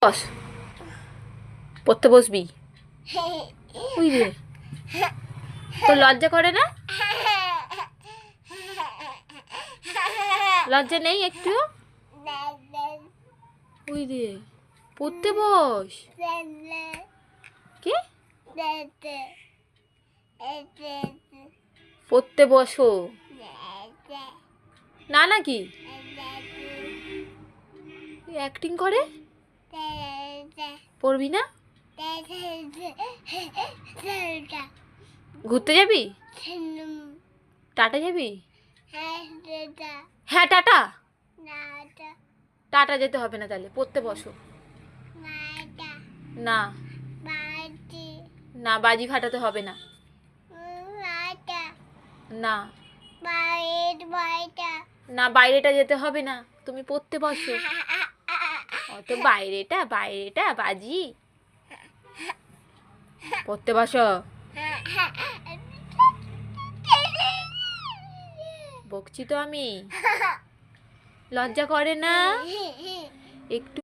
বস, পড়তে বসবি। ওই রে, তোর লজ্জা করে না? লজ্জা নেই একটু? ওই রে, পড়তে বস। কি? পড়তে বসো না, নাকি অ্যাক্টিং করে? পড়বি না? ঘুরতে যাবি? টাটা যাবি? হ্যাঁ টাটা। টাটা যেতে হবে না, তাহলে পড়তে বসো। না না, বাজি ফাটাতে হবে না। না না, বাইরেটা যেতে হবে না, তুমি পড়তে বসো। অত বাইরেটা বাইরেটা বাজি, পড়তে বসো। বকছি তো আমি, লজ্জা করে না একটু?